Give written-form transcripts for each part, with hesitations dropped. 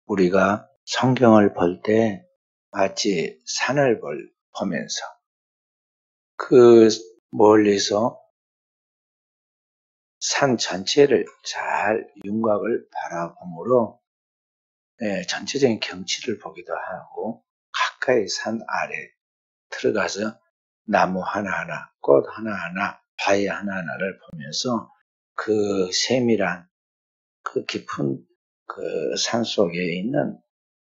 우리가 성경을 볼 때 마치 산을 보면서 그 멀리서 산 전체를 잘 윤곽을 바라보므로 전체적인 경치를 보기도 하고 가까이 산 아래 들어가서 나무 하나하나, 꽃 하나하나, 바위 하나하나를 보면서 그 세밀한 그 깊은 그 산속에 있는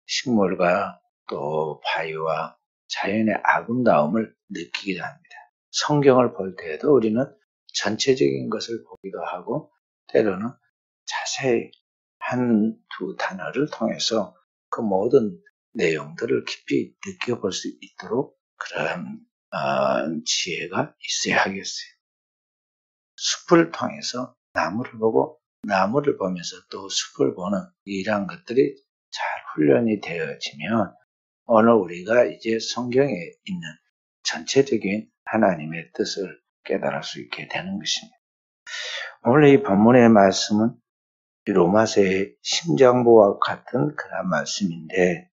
식물과 또 바위와 자연의 아름다움을 느끼기도 합니다. 성경을 볼 때에도 우리는 전체적인 것을 보기도 하고 때로는 자세히 한두 단어를 통해서 그 모든 내용들을 깊이 느껴볼 수 있도록 그런 지혜가 있어야 하겠어요. 숲을 통해서 나무를 보고 나무를 보면서 또 숲을 보는 이러한 것들이 잘 훈련이 되어지면 오늘 우리가 이제 성경에 있는 전체적인 하나님의 뜻을 깨달을 수 있게 되는 것입니다. 오늘 이 본문의 말씀은 로마서의 심장부와 같은 그런 말씀인데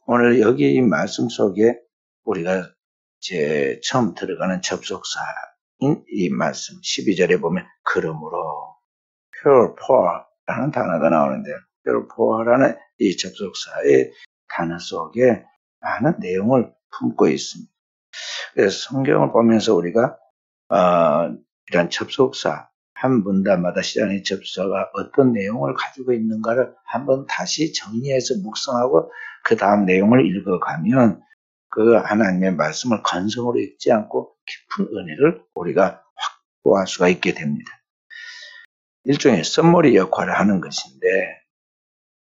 오늘 여기 이 말씀 속에 우리가 이제 처음 들어가는 접속사인 이 말씀 12절에 보면 그러므로 pure for라는 단어가 나오는데 pure for라는 이 접속사의 단어 속에 많은 내용을 품고 있습니다. 그래서 성경을 보면서 우리가 이런 접속사 한 문단마다 시작하는 접속사가 어떤 내용을 가지고 있는가를 한번 다시 정리해서 묵상하고 그 다음 내용을 읽어가면 그 하나님의 말씀을 건성으로 읽지 않고 깊은 은혜를 우리가 확보할 수가 있게 됩니다. 일종의 썸머리 역할을 하는 것인데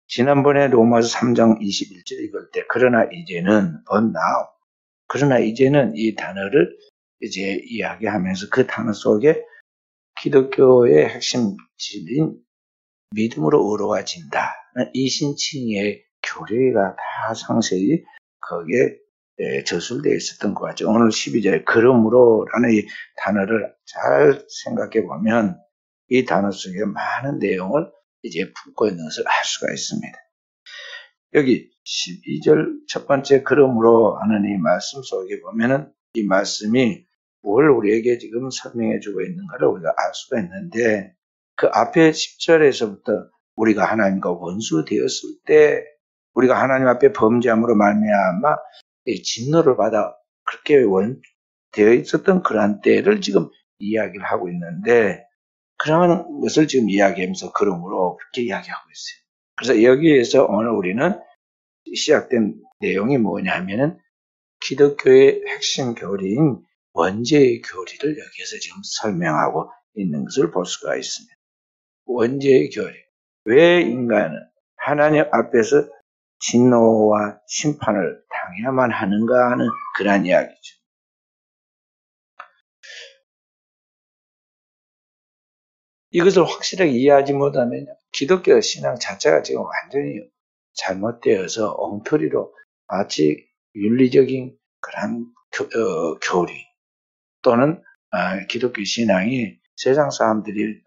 지난번에 로마서 3장 21절 읽을 때 그러나 이제는 but now 그러나 이제는 이 단어를 이제 이야기하면서 그 단어 속에 기독교의 핵심 진리인 믿음으로 의로워진다. 이신칭의 교리가 다 상세히 거기에 저술되어 있었던 것 같죠. 오늘 12절에 그러므로라는 이 단어를 잘 생각해 보면 이 단어 속에 많은 내용을 이제 품고 있는 것을 알 수가 있습니다. 여기 12절 첫 번째 그러므로 하는 이 말씀 속에 보면은 이 말씀이 뭘 우리에게 지금 설명해 주고 있는가를 우리가 알 수가 있는데 그 앞에 10절에서부터 우리가 하나님과 원수 되었을 때 우리가 하나님 앞에 범죄함으로 말미암아 진노를 받아 그렇게 되어 있었던 그러한 때를 지금 이야기를 하고 있는데 그런 것을 지금 이야기하면서 그러므로 그렇게 이야기하고 있어요. 그래서 여기에서 오늘 우리는 시작된 내용이 뭐냐면은 기독교의 핵심 교리인 원죄의 교리를 여기에서 지금 설명하고 있는 것을 볼 수가 있습니다. 원죄의 교리. 왜 인간은 하나님 앞에서 진노와 심판을 당해야만 하는가 하는 그런 이야기죠. 이것을 확실하게 이해하지 못하면 기독교 신앙 자체가 지금 완전히 잘못되어서 엉터리로 마치 윤리적인 그런 교리 또는 기독교 신앙이 세상 사람들이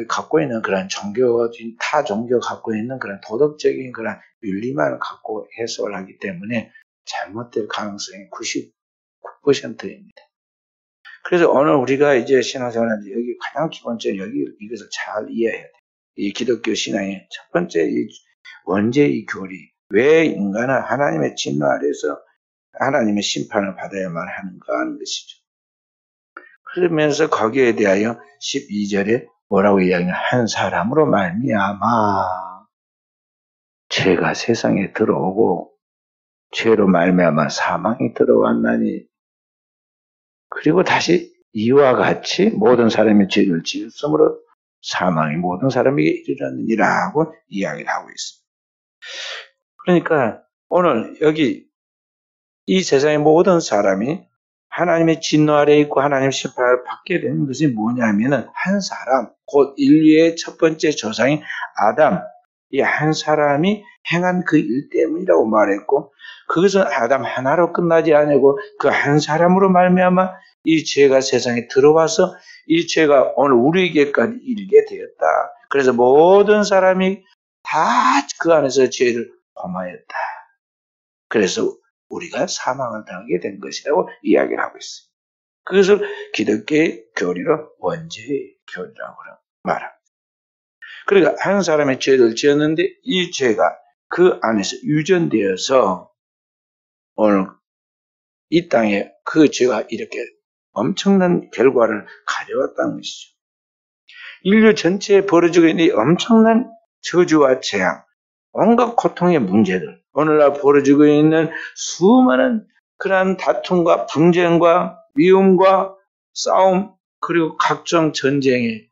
갖고 있는 그런 타 종교 갖고 있는 그런 도덕적인 그런 윤리만을 갖고 해석을 하기 때문에 잘못될 가능성이 99%입니다. 그래서 오늘 우리가 이제 신앙생활하는데 여기 가장 기본적으로 여기 이것을 잘 이해해야 돼요. 이 기독교 신앙의 첫 번째 이 원죄의 교리. 왜 인간은 하나님의 진노 아래에서 하나님의 심판을 받아야만 하는가 하는 것이죠. 그러면서 거기에 대하여 12절에 뭐라고 이야기하냐. 한 사람으로 말미암아 죄가 세상에 들어오고 죄로 말미암아 사망이 들어왔나니 그리고 다시 이와 같이 모든 사람이 죄를 지었으므로 사망이 모든 사람에게 이르렀느니라고 이야기를 하고 있습니다. 그러니까 오늘 여기 이 세상의 모든 사람이 하나님의 진노 아래에 있고 하나님의 심판을 받게 되는 것이 뭐냐면은 한 사람, 곧 인류의 첫 번째 조상인 아담, 이 한 사람이 행한 그 일 때문이라고 말했고 그것은 아담 하나로 끝나지 아니고 그 한 사람으로 말미암아 이 죄가 세상에 들어와서 이 죄가 오늘 우리에게까지 이르게 되었다. 그래서 모든 사람이 다 그 안에서 죄를 범하였다. 그래서 우리가 사망을 당하게 된 것이라고 이야기를 하고 있어요. 그것을 기독교의 교리로 원죄의 교리라고 말합니다. 그러니까 한 사람의 죄를 지었는데 이 죄가 그 안에서 유전되어서 오늘 이 땅에 그 죄가 이렇게 엄청난 결과를 가져왔다는 것이죠. 인류 전체에 벌어지고 있는 이 엄청난 저주와 재앙, 온갖 고통의 문제들, 오늘날 벌어지고 있는 수많은 그러한 다툼과 분쟁과 미움과 싸움, 그리고 각종 전쟁의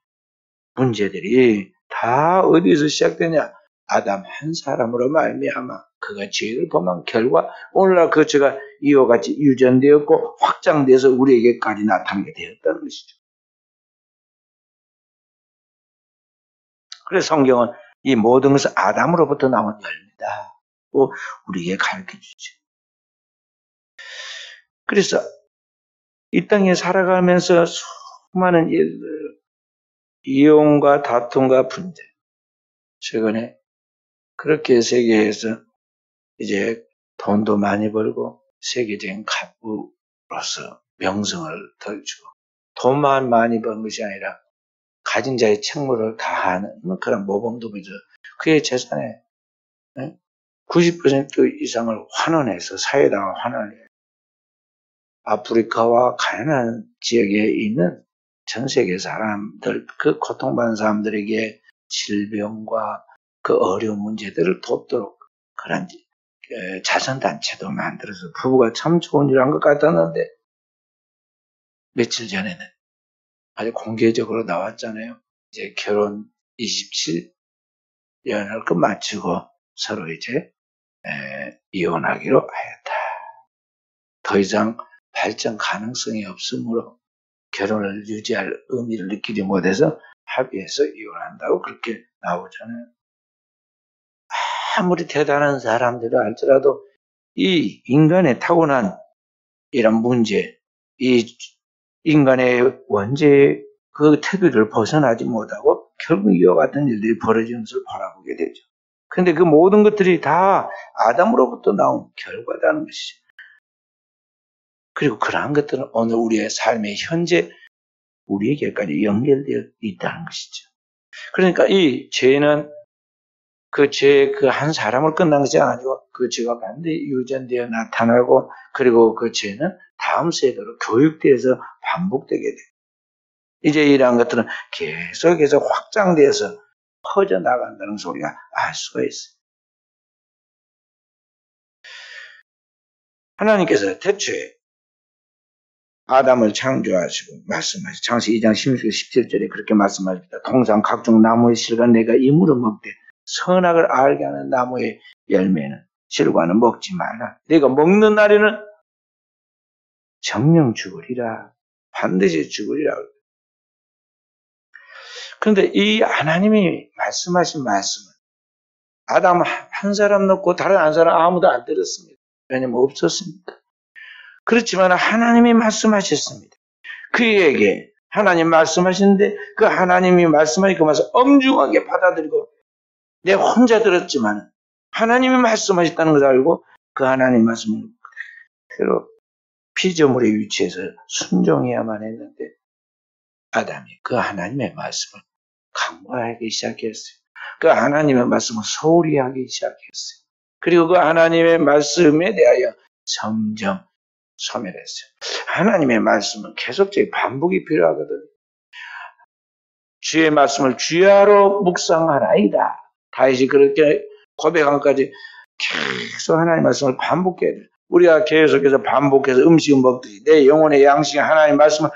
문제들이 다 어디서 시작되냐? 아담 한 사람으로 말미암아 그가 죄를 범한 결과 오늘날 그 죄가 이와 같이 유전되었고 확장돼서 우리에게까지 나타나게 되었다는 것이죠. 그래서 성경은 이 모든 것은 아담으로부터 나온 열매다고 우리에게 가르쳐주죠. 그래서 이 땅에 살아가면서 수많은 일들, 이혼과 다툼과 분쟁, 최근에 그렇게 세계에서 이제 돈도 많이 벌고 세계적인 갑부로서 명성을 덜 주고 돈만 많이 번 것이 아니라 가진 자의 책무를 다하는 그런 모범도이죠. 그의 재산의 90% 이상을 환원해서 사회에다가 환원해요. 아프리카와 가난한 지역에 있는 전 세계 사람들, 그 고통받는 사람들에게 질병과 그 어려운 문제들을 돕도록 그런 자선단체도 만들어서 부부가 참 좋은 일 한 것 같았는데 며칠 전에는 아주 공개적으로 나왔잖아요. 이제 결혼 27년을 마치고 서로 이제 이혼하기로 하였다. 더 이상 발전 가능성이 없으므로 결혼을 유지할 의미를 느끼지 못해서 합의해서 이혼한다고 그렇게 나오잖아요. 아무리 대단한 사람들을 할지라도 이 인간의 타고난 이런 문제, 이 인간의 원죄의 그 태도를 벗어나지 못하고 결국 이와 같은 일들이 벌어지는 것을 바라보게 되죠. 그런데 그 모든 것들이 다 아담으로부터 나온 결과라는 것이죠. 그리고 그러한 것들은 오늘 우리의 삶의 현재 우리에게까지 연결되어 있다는 것이죠. 그러니까 이 죄는 그 죄 그 한 사람을 끝난 것이 아니고 그 죄가 반드시 유전되어 나타나고 그리고 그 죄는 다음 세대로 교육되어서 반복되게 돼요. 이제 이러한 것들은 계속해서 확장되어서 퍼져나간다는 소리가 알 수가 있어요. 하나님께서 대초에 아담을 창조하시고 말씀하시죠. 창세기 2장 17절에 그렇게 말씀하십니다. 동산 각종 나무의 실과 내가 이물어 먹되 선악을 알게 하는 나무의 열매는 실과는 먹지 말라. 내가 먹는 날에는 정령 죽으리라. 반드시 죽으리라. 그런데 이 하나님이 말씀하신 말씀은 아담 한 사람 넣고 다른 한 사람 아무도 안 들었습니다. 왜냐면 없었습니다. 그렇지만 하나님이 말씀하셨습니다. 그에게 하나님 말씀하시는데 그 하나님이 말씀하신 그 말씀 엄중하게 받아들이고 내 혼자 들었지만 하나님이 말씀하셨다는 것을 알고 그 하나님 말씀을 그대로 피조물의 위치에서 순종해야만 했는데 아담이 그 하나님의 말씀을 간과하기 시작했어요. 그 하나님의 말씀을 소홀히 하기 시작했어요. 그리고 그 하나님의 말씀에 대하여 점점 소멸했어요. 하나님의 말씀은 계속적인 반복이 필요하거든요. 주의 말씀을 주야로 묵상하라이다. 다윗이 그렇게 고백한까지 계속 하나님의 말씀을 반복해야 돼요. 우리가 계속해서 반복해서 음식을 먹듯이 내 영혼의 양식이 하나님의 말씀을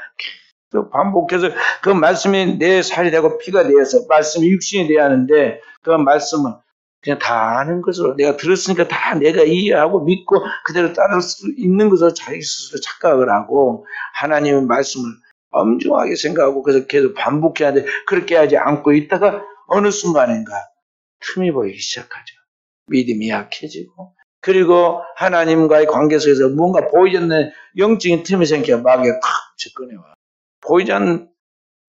계속 반복해서 그 말씀이 내 살이 되고 피가 되어서 말씀이 육신이 되어야 하는데 그 말씀은 그냥 다 아는 것으로 내가 들었으니까 다 내가 이해하고 믿고 그대로 따를 수 있는 것으로 자기 스스로 착각을 하고 하나님의 말씀을 엄중하게 생각하고 그래서 계속 반복해야 돼. 그렇게 하지 않고 있다가 어느 순간인가 틈이 보이기 시작하죠. 믿음이 약해지고 그리고 하나님과의 관계 속에서 뭔가 보이지 않는 영적인 틈이 생겨 마귀가 탁 접근해와. 보이지 않는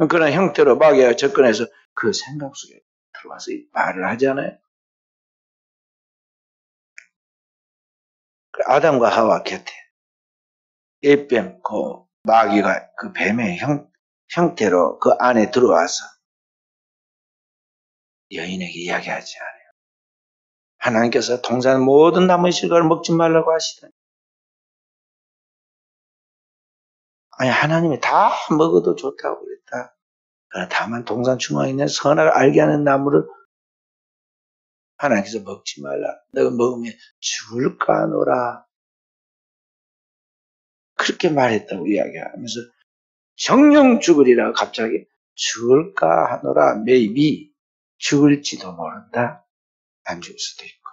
그런 형태로 마귀가 접근해서 그 생각 속에 들어와서 말을 하잖아요. 아담과 하와 곁에 옛뱀, 그 마귀가 그 뱀의 형태로 그 안에 들어와서 여인에게 이야기하지 않아요. 하나님께서 동산 모든 나무의 실과를 먹지 말라고 하시더니, 아니 하나님이 다 먹어도 좋다고 그랬다. 그러나 다만 동산 중앙에 있는 선악을 알게 하는 나무를 하나님께서 먹지 말라. 너가 먹으면 죽을까 하노라. 그렇게 말했다고 이야기하면서 정령 죽으리라. 갑자기 죽을까 하노라. maybe 죽을지도 모른다. 안 죽을 수도 있고.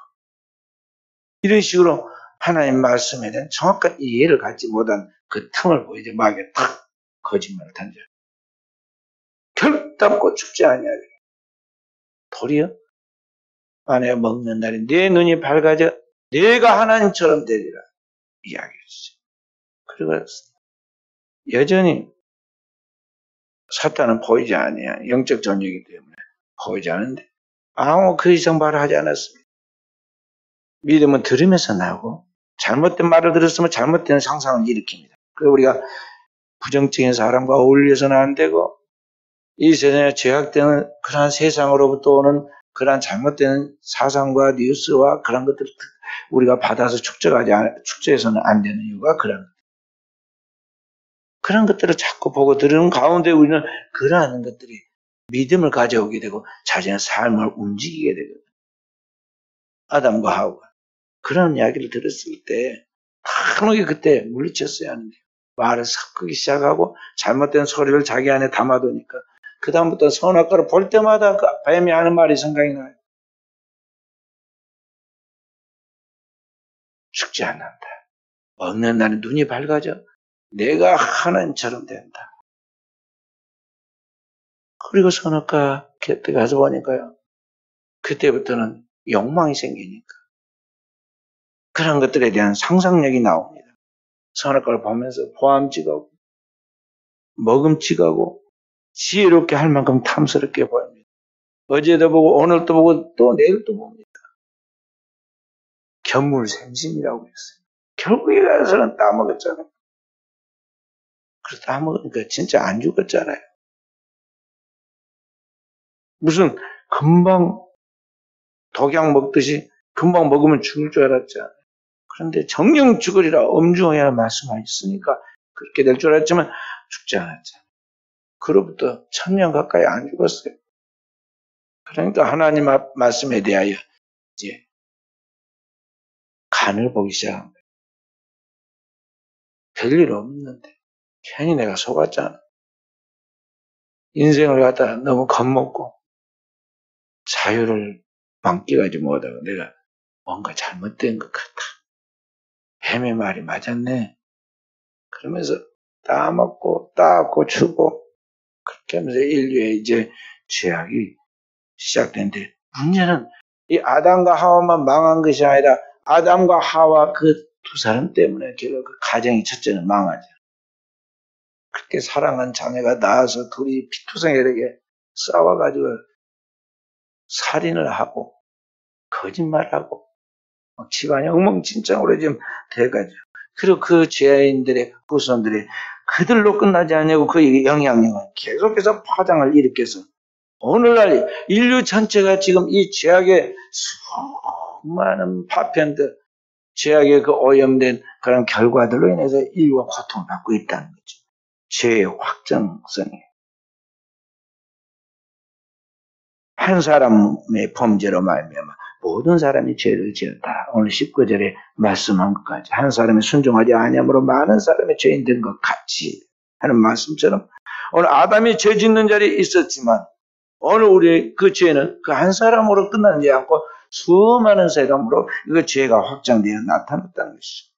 이런 식으로 하나님 말씀에 대한 정확한 이해를 갖지 못한 그 틈을 보이죠. 마귀가 탁 거짓말을 던져. 결단코 죽지 아니하리라. 도리어 만에 먹는 날에 내 눈이 밝아져 내가 하나님처럼 되리라 이야기했어요. 그리고 여전히 사탄은 보이지 않아요. 영적 존재이기 때문에 보이지 않는데 아무 그 이상 말을 하지 않았습니다. 믿음은 들으면서 나오고 잘못된 말을 들었으면 잘못된 상상을 일으킵니다. 그래서 우리가 부정적인 사람과 어울려서는 안 되고 이 세상에 죄악되는 그러한 세상으로부터 오는 그러한 잘못된 사상과 뉴스와 그런 것들을 우리가 받아서 축제해서는 안 되는 이유가 그런 것들을 자꾸 보고 들은 가운데 우리는 그러한 것들이 믿음을 가져오게 되고 자신의 삶을 움직이게 되거든요. 아담과 하와가 그런 이야기를 들었을 때 강하게 그때 물리쳤어야 하는데 말을 섞기 시작하고 잘못된 소리를 자기 안에 담아두니까 그 다음부터 선악과를 볼 때마다 그 뱀이 하는 말이 생각이 나요. 죽지 않는다. 먹는 날은 눈이 밝아져 내가 하나님처럼 된다. 그리고 선악과 곁에 가서 보니까요. 그때부터는 욕망이 생기니까 그런 것들에 대한 상상력이 나옵니다. 선악과를 보면서 보암직하고 먹음직하고 지혜롭게 할 만큼 탐스럽게 보입니다. 어제도 보고 오늘도 보고 또 내일도 봅니다. 견물생심이라고 했어요. 결국에 가서는 따먹었잖아요. 그래서 따먹으니까 진짜 안 죽었잖아요. 무슨 금방 독약 먹듯이 금방 먹으면 죽을 줄 알았잖아요. 그런데 정령 죽으리라 엄중하게 말씀하셨으니까 그렇게 될 줄 알았지만 죽지 않았잖아요. 그로부터 1000년 가까이 안 죽었어요. 그러니까 하나님 말씀에 대하여 이제 간을 보기 시작한 거예요. 별일 없는데 괜히 내가 속았잖아. 인생을 갖다 너무 겁먹고 자유를 만끽하지 못하고 내가 뭔가 잘못된 것 같아. 뱀의 말이 맞았네. 그러면서 따먹고 따고 주고 그렇게 하면서 인류의 이제 죄악이 시작된데 문제는 이 아담과 하와만 망한 것이 아니라 아담과 하와 그 두 사람 때문에 결국 그 가정이 첫째는 망하죠. 그렇게 사랑한 자매가 나와서 둘이 피투성이에게 싸워가지고 살인을 하고 거짓말하고 집안이 엉망진창으로 지금 돼가지고 그리고 그 죄인들의 후손들이 그들로 끝나지 않냐고 그 영향력은 계속해서 파장을 일으켜서 오늘날 인류 전체가 지금 이 죄악의 수많은 파편들 죄악의 그 오염된 그런 결과들로 인해서 인류가 고통을 받고 있다는 거죠. 죄의 확정성이. 한 사람의 범죄로 말미암아 모든 사람이 죄를 지었다. 오늘 19절에 말씀한 것까지 한 사람이 순종하지 아니함으로 많은 사람이 죄인 된 것 같이 하는 말씀처럼 오늘 아담이 죄 짓는 자리에 있었지만 오늘 우리 그 죄는 그 한 사람으로 끝나지 않고 수많은 사람으로 그 죄가 확장되어 나타났다는 것이죠.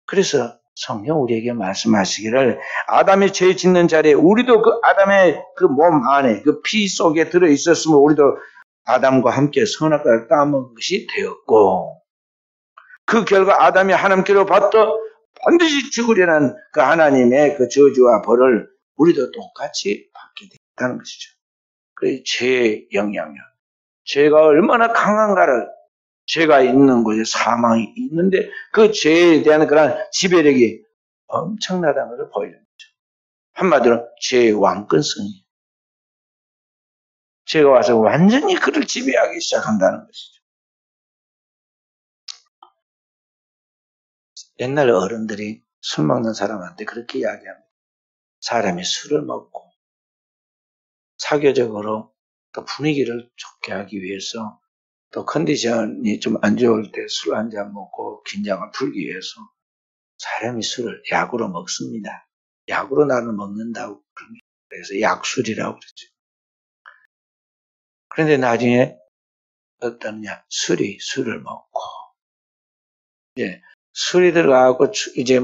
그래서 성령 우리에게 말씀하시기를 아담이 죄 짓는 자리에 우리도 그 아담의 그 몸 안에 그 피 속에 들어 있었으면 우리도 아담과 함께 선악과를 따먹은 것이 되었고 그 결과 아담이 하나님께로 받도 반드시 죽으려는 그 하나님의 그 저주와 벌을 우리도 똑같이 받게 됐다는 것이죠. 그 죄의 영향력. 죄가 얼마나 강한가를, 죄가 있는 곳에 사망이 있는데 그 죄에 대한 그런 지배력이 엄청나다는 것을 보여주는 거죠. 한마디로 죄의 왕권성이에요. 죄가 와서 완전히 그를 지배하기 시작한다는 것이죠. 옛날 어른들이 술 먹는 사람한테 그렇게 이야기합니다. 사람이 술을 먹고 사교적으로 또 분위기를 좋게 하기 위해서 또 컨디션이 좀 안 좋을 때 술 한 잔 먹고 긴장을 풀기 위해서 사람이 술을 약으로 먹습니다. 약으로 나를 먹는다고 그래서 약술이라고 그러죠. 그런데 나중에 어떠냐? 술을 먹고 이제 술이 들어가고 이제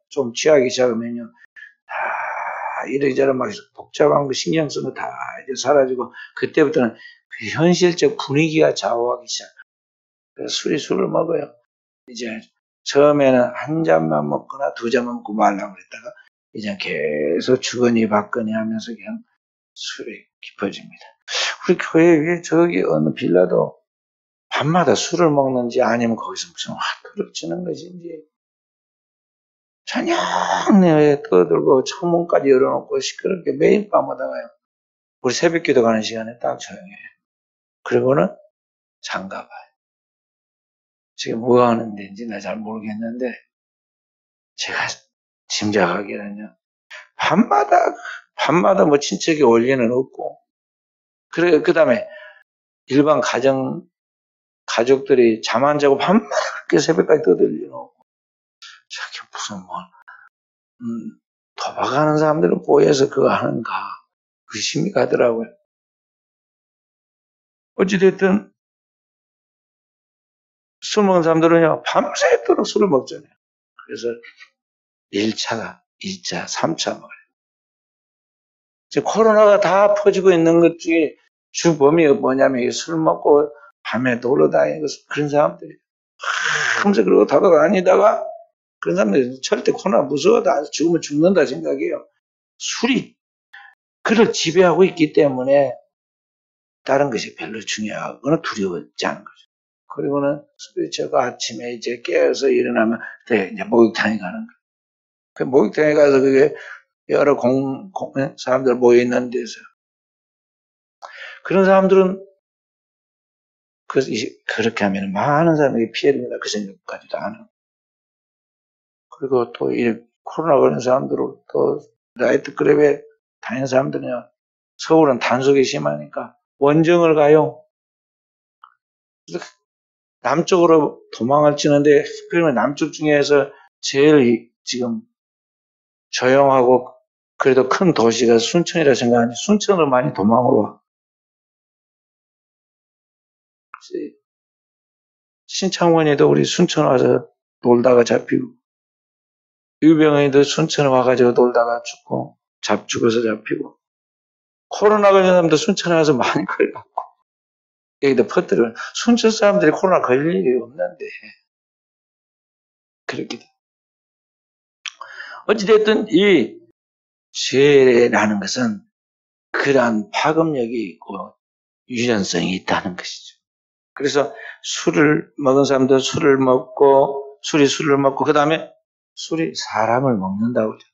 좀 취하기 시작하면요. 이래저래 막 복잡한 거 신경 쓰는 거 다 이제 사라지고 그때부터는 그 현실적 분위기가 좌우하기 시작해요. 그래서 술을 먹어요. 이제 처음에는 한 잔만 먹거나 두 잔만 먹고 말라고 그랬다가 이제 계속 주거니 받거니 하면서 그냥 술이 깊어집니다. 우리 교회 위에 저기 어느 빌라도 밤마다 술을 먹는지 아니면 거기서 무슨 화투를 치는 것인지 저녁 내에 떠들고 창문까지 열어놓고 시끄럽게 매일 밤마다 가요. 우리 새벽기도 가는 시간에 딱 조용해요. 그리고는 장가 봐요. 지금 뭐 하는 데인지 나 잘 모르겠는데 제가 짐작하기에는요. 밤마다 뭐 친척이 올 리는 없고 그 다음에 일반 가족들이 잠 안 자고 밤마다 그렇게 새벽까지 떠들 리는 없고 저게 무슨 도박하는 사람들을 보여서 그거 하는가 의심이 가더라고요. 어찌됐든 술 먹는 사람들은요 밤새도록 술을 먹잖아요. 그래서 1차, 2차, 3차 먹어요. 지금 코로나가 다 퍼지고 있는 것 중에 주범이 뭐냐면 술 먹고 밤에 돌아다니는 그런 사람들이 하면서 그러고 돌아다니다가 그런 사람들이 절대 코로나 무서워다 죽으면 죽는다 생각해요. 술이 그를 지배하고 있기 때문에 다른 것이 별로 중요하거나 두려워지 않은 거죠. 그리고는 술이 제가 아침에 이제 깨어서 일어나면 그때 이제 목욕탕에 가는 거예요. 그 목욕탕에 가서 그게 여러 사람들 모여 있는 데서 그런 사람들은 그렇게 하면 많은 사람에게 피해를 입는다 그 생각까지도 안 하고 그리고 또 이 코로나 걸린 사람들은 또 나이트클럽에 다니는 사람들은요 서울은 단속이 심하니까 원정을 가요. 그래서 남쪽으로 도망을 치는데 그러면 남쪽 중에서 제일 지금 조용하고 그래도 큰 도시가 순천이라 생각하는데 순천으로 많이 도망을 와. 신창원에도 우리 순천 와서 놀다가 잡히고 유병현이도 순천 와가지고 놀다가 죽어서 잡히고 코로나 걸린 사람도 순천에 와서 많이 걸려갖고 여기다 퍼뜨리면 순천 사람들이 코로나 걸릴 일이 없는데 그렇게 돼. 어찌됐든 이 죄라는 것은 그러한 파급력이 있고 유전성이 있다는 것이죠. 그래서 술을 먹은 사람도 술을 먹고 그 다음에 술이 사람을 먹는다고 그러죠.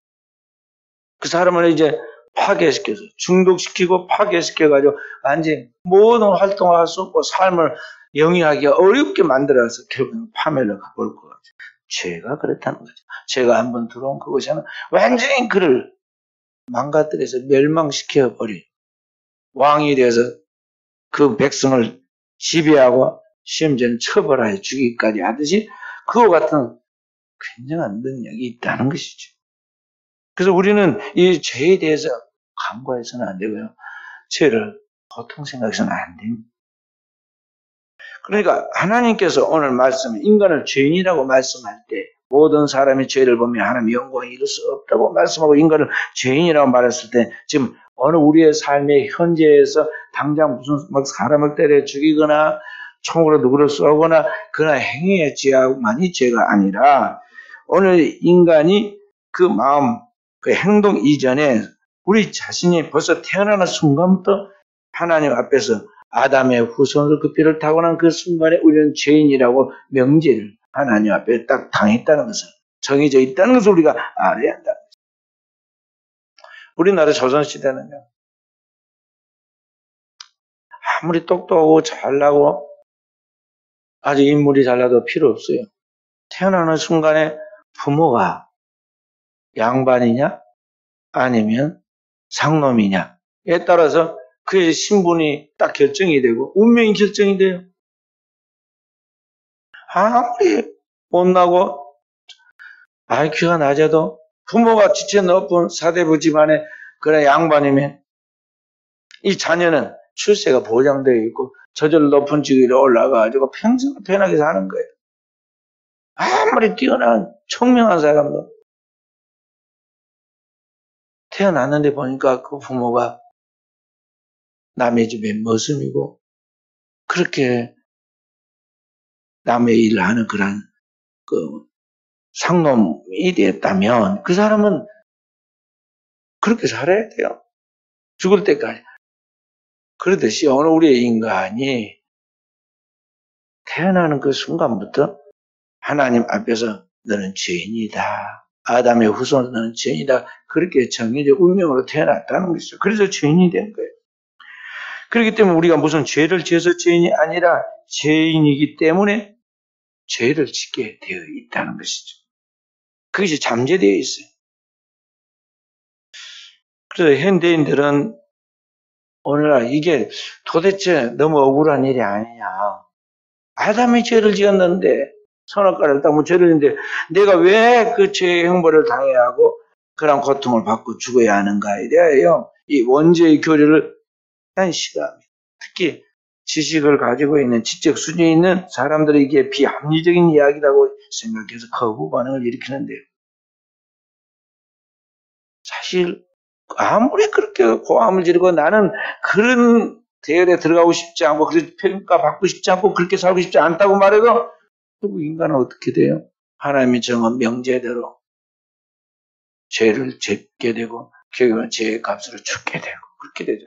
그 사람을 이제 파괴시켜서 중독시키고 파괴시켜가지고 완전히 모든 활동을 할 수 없고 삶을 영위하기가 어렵게 만들어서 결국은 파멸로 가볼 것 같아요. 죄가 그렇다는 거죠. 죄가 한번 들어온 그것에는 완전히 그를 망가뜨려서 멸망시켜버린 왕이 돼서 그 백성을 지배하고 심지어는 처벌하여 죽이기까지 하듯이 그와 같은 굉장한 능력이 있다는 것이죠. 그래서 우리는 이 죄에 대해서 간과해서는 안 되고요. 죄를 보통 생각해서는 안 됩니다. 그러니까 하나님께서 오늘 말씀 인간을 죄인이라고 말씀할 때 모든 사람이 죄를 보면 하나님 영광에 이를 수 없다고 말씀하고 인간을 죄인이라고 말했을 때 지금 어느 우리의 삶의 현재에서 당장 무슨 막 사람을 때려 죽이거나 총으로 누구를 쏘거나 그런 행위의 죄만이 죄가 아니라 오늘 인간이 그 마음, 그 행동 이전에 우리 자신이 벌써 태어나는 순간부터 하나님 앞에서 아담의 후손으로 그 뼈를 타고난 그 순간에 우리는 죄인이라고 명제를 하나님 앞에 딱 당했다는 것을, 정해져 있다는 것을 우리가 알아야 한다. 우리나라 조선시대는요, 아무리 똑똑하고 잘나고 아주 인물이 잘나도 필요 없어요. 태어나는 순간에 부모가 양반이냐 아니면 상놈이냐에 따라서 그의 신분이 딱 결정이 되고 운명이 결정이 돼요. 아무리 못나고 IQ가 낮아도 부모가 지체 높은 사대부 집안의 그런 양반이면 이 자녀는 출세가 보장되어 있고 저절로 높은 직위로 올라가가지고 평생 편하게 사는 거예요. 아무리 뛰어난 총명한 사람도 태어났는데 보니까 그 부모가 남의 집의 머슴이고 그렇게 남의 일을 하는 그런 그 상놈이 됐다면 그 사람은 그렇게 살아야 돼요. 죽을 때까지. 그러듯이 오늘 우리의 인간이 태어나는 그 순간부터 하나님 앞에서 너는 죄인이다. 아담의 후손 너는 죄인이다. 그렇게 정해져 운명으로 태어났다는 것이죠. 그래서 죄인이 된 거예요. 그렇기 때문에 우리가 무슨 죄를 지어서 죄인이 아니라 죄인이기 때문에 죄를 짓게 되어 있다는 것이죠. 그것이 잠재되어 있어요. 그래서 현대인들은 오늘날 이게 도대체 너무 억울한 일이 아니냐. 아담이 죄를 지었는데 선악과를 따면 죄를 지었는데 내가 왜 그 죄의 형벌을 당해야 하고 그런 고통을 받고 죽어야 하는가에 대하여 이 원죄의 교리를 한 시각, 특히 지식을 가지고 있는 지적 수준이 있는 사람들에게 비합리적인 이야기라고 생각해서 거부 반응을 일으키는데요. 사실 아무리 그렇게 고함을 지르고 나는 그런 대열에 들어가고 싶지 않고 그렇게 평가받고 싶지 않고 그렇게 살고 싶지 않다고 말해도 결국 인간은 어떻게 돼요? 하나님의 정한 명제대로 죄를 짓게 되고 결국은 죄의 값으로 죽게 되고 그렇게 되죠.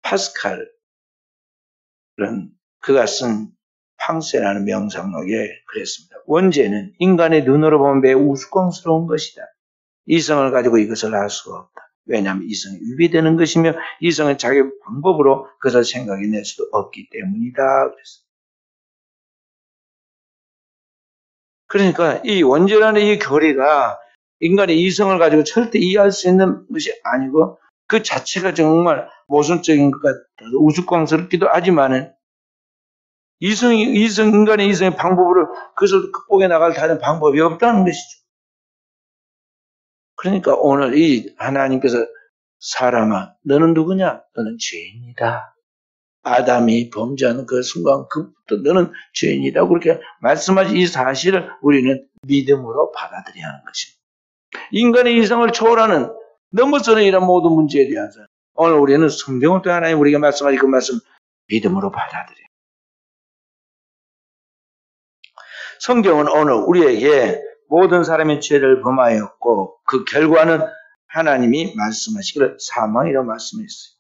파스칼은 그가 쓴 팡세라는 명상록에 그랬습니다. 원죄는 인간의 눈으로 보면 매우 우스꽝스러운 것이다. 이성을 가지고 이것을 할 수가 없다. 왜냐하면 이성이 위배되는 것이며 이성은 자기 방법으로 그것을 생각해낼 수도 없기 때문이다. 그랬습니다. 그러니까 이 원죄라는 이 교리가 인간의 이성을 가지고 절대 이해할 수 있는 것이 아니고 그 자체가 정말 모순적인 것 같아서 우스꽝스럽기도 하지만은 인간의 이성의 방법으로 그것을 극복해 나갈 다른 방법이 없다는 것이죠. 그러니까 오늘 이 하나님께서 사람아, 너는 누구냐? 너는 죄인이다. 아담이 범죄하는 그 순간 그부터 너는 죄인이라고 그렇게 말씀하신 이 사실을 우리는 믿음으로 받아들여야 하는 것입니다. 인간의 이성을 초월하는 넘어서는 이런 모든 문제에 대해서 오늘 우리는 성경을 통해 하나님 우리가 말씀하신 그 말씀 믿음으로 받아들여요. 성경은 오늘 우리에게 모든 사람의 죄를 범하였고 그 결과는 하나님이 말씀하시기를 사망이라고 말씀했어요.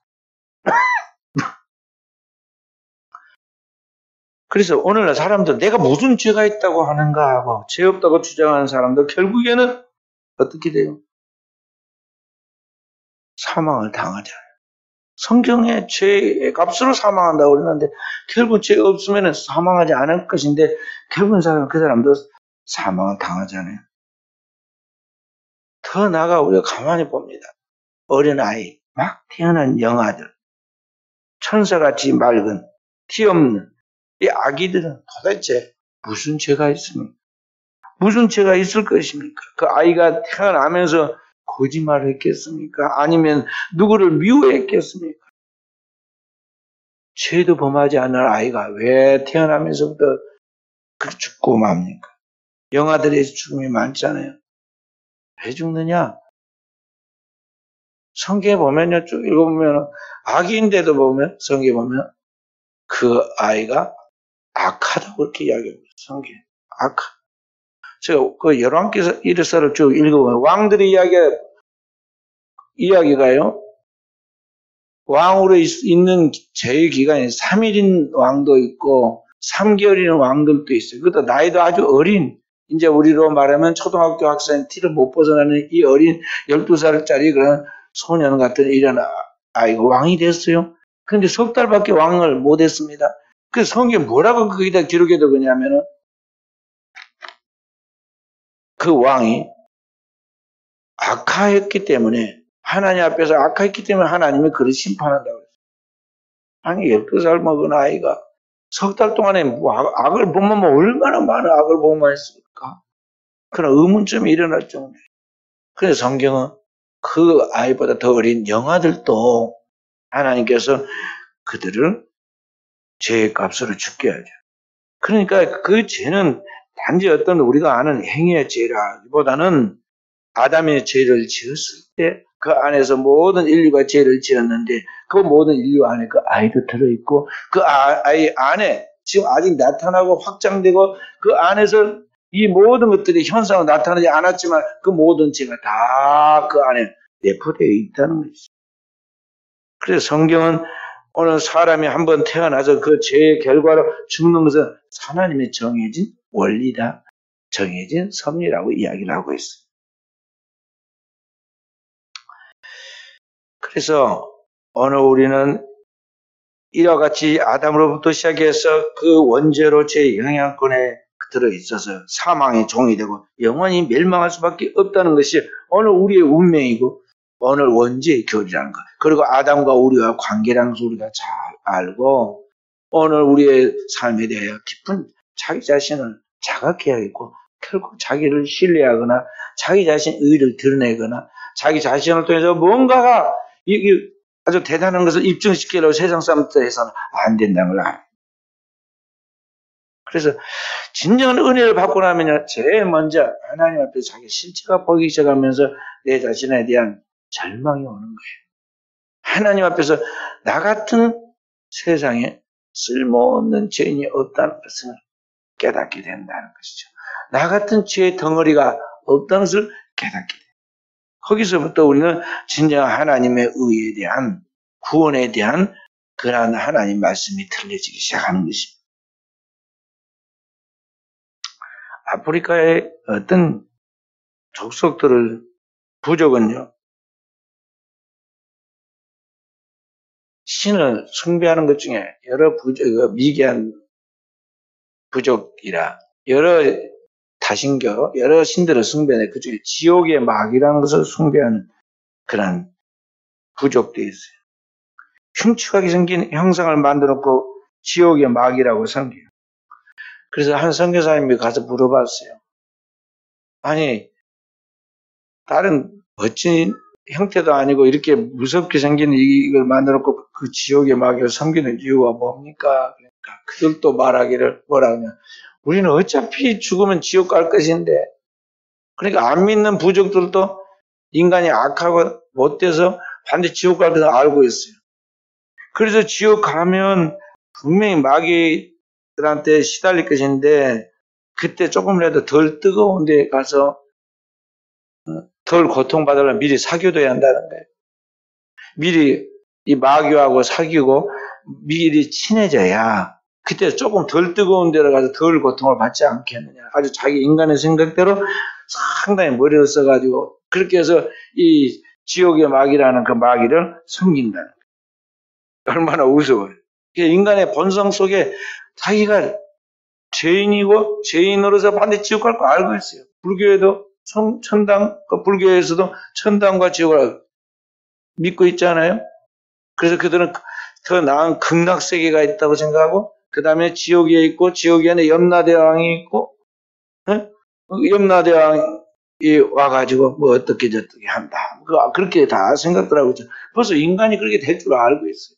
그래서 오늘날 사람들 내가 무슨 죄가 있다고 하는가 하고 죄 없다고 주장하는 사람들 결국에는 어떻게 돼요? 사망을 당하잖아요. 성경에 죄의 값으로 사망한다고 그러는데 결국 죄 없으면 사망하지 않을 것인데 결국은 그 사람도 사망을 당하잖아요. 더 나아가 우리가 가만히 봅니다. 어린아이, 막 태어난 영아들, 천사같이 맑은, 티 없는 이 아기들은 도대체 무슨 죄가 있습니까? 무슨 죄가 있을 것입니까? 그 아이가 태어나면서 거짓말을 했겠습니까? 아니면 누구를 미워했겠습니까? 죄도 범하지 않는 아이가 왜 태어나면서부터 그렇게 죽고 맙니까? 영아들의 죽음이 많잖아요. 왜 죽느냐? 성경에 보면요, 쭉 읽어보면, 아기인데도 보면, 성경에 보면, 그 아이가 악하다고 그렇게 이야기합니다. 성경에. 악하. 제가 그 열왕기서 일서를 쭉 읽어보면, 왕들의 이야기가 이야기가요. 왕으로 있는 제의 기간이 3일인 왕도 있고 3개월인 왕들도 있어요. 그것도 나이도 아주 어린, 이제 우리로 말하면 초등학교 학생 티를 못 벗어나는 이 어린 12살짜리 그런 소년 같은 이런 아이가 왕이 됐어요. 근데 석 달밖에 왕을 못 했습니다. 그 성경에 뭐라고 거기다 기록해 두냐면은 그 왕이 악하였기 때문에, 하나님 앞에서 악했기 때문에 하나님이 그를 심판한다고 그랬어요. 아니 12살 먹은 아이가 석 달 동안에 악을 보면 얼마나 많은 악을 보면 했을까? 그런 의문점이 일어날 정도예요. 그래서 성경은 그 아이보다 더 어린 영아들도 하나님께서 그들을 죄의 값으로 죽게 하죠. 그러니까 그 죄는 단지 어떤 우리가 아는 행위의 죄라기보다는 아담의 죄를 지었을 때 그 안에서 모든 인류가 죄를 지었는데 그 모든 인류 안에 그 아이도 들어있고 그 아이 안에 지금 아직 나타나고 확장되고 그 안에서 이 모든 것들이 현상으로 나타나지 않았지만 그 모든 죄가 다 그 안에 내포되어 있다는 것이죠. 그래서 성경은 오늘 사람이 한번 태어나서 그 죄의 결과로 죽는 것은 하나님의 정해진 원리다, 정해진 섭리라고 이야기를 하고 있어요. 그래서 오늘 우리는 이와 같이 아담으로부터 시작해서 그 원죄로 죄의 영향권에 들어있어서 사망의 종이 되고 영원히 멸망할 수밖에 없다는 것이 오늘 우리의 운명이고 오늘 원죄의 교리라는 것. 그리고 아담과 우리와 관계라는 것을 우리가 잘 알고 오늘 우리의 삶에 대하여 깊은 자기 자신을 자각해야겠고 결국 자기를 신뢰하거나 자기 자신의 의를 드러내거나 자기 자신을 통해서 뭔가가 이게 아주 대단한 것을 입증시키려고 세상 사람들 해서는 안 된다는 걸 알아요. 그래서 진정한 은혜를 받고 나면 제일 먼저 하나님 앞에 자기 실체가 보이기 시작하면서 내 자신에 대한 절망이 오는 거예요. 하나님 앞에서 나 같은 세상에 쓸모없는 죄인이 없다는 것을 깨닫게 된다는 것이죠. 나 같은 죄의 덩어리가 없다는 것을 깨닫게 돼요. 거기서부터 우리는 진정한 하나님의 의에 대한 구원에 대한 그러한 하나님 말씀이 들려지기 시작하는 것입니다. 아프리카의 어떤 족속들을 부족은요 신을 숭배하는 것 중에 여러 미개한 부족이라 여러 다신교 여러 신들을 숭배하는 그 중에 지옥의 마귀라는 것을 숭배하는 그런 부족도 있어요. 흉측하게 생긴 형상을 만들어 놓고 지옥의 마귀라고 섬겨요. 그래서 한 선교사님이 가서 물어봤어요. 아니 다른 멋진 형태도 아니고 이렇게 무섭게 생긴 이걸 만들어 놓고 그 지옥의 마귀를 섬기는 이유가 뭡니까? 그러니까 그들도 말하기를 뭐라 하냐. 우리는 어차피 죽으면 지옥 갈 것인데 그러니까 안 믿는 부족들도 인간이 악하고 못돼서 반드시 지옥 갈 것을 알고 있어요. 그래서 지옥 가면 분명히 마귀들한테 시달릴 것인데 그때 조금이라도 덜 뜨거운 데 가서 덜 고통받으려면 미리 사귀어둬야 한다는 거예요. 미리 이 마귀하고 사귀고 미리 친해져야 그때 조금 덜 뜨거운 데로 가서 덜 고통을 받지 않겠느냐. 아주 자기 인간의 생각대로 상당히 머리를 써가지고 그렇게 해서 이 지옥의 마귀라는 그 마귀를 섬긴다는 거예요. 얼마나 우스워요. 인간의 본성 속에 자기가 죄인이고 죄인으로서 반드시 지옥 갈 거 알고 있어요. 불교에도 천당, 불교에서도 천당과 지옥을 믿고 있잖아요. 그래서 그들은 더 나은 극락세계가 있다고 생각하고 그 다음에 지옥에 있고 지옥에 안에 염라대왕이 있고 염라대왕이 와가지고 뭐 어떻게 저떻게 한다. 그렇게 다 생각들 하고 있죠. 벌써 인간이 그렇게 될 줄 알고 있어요.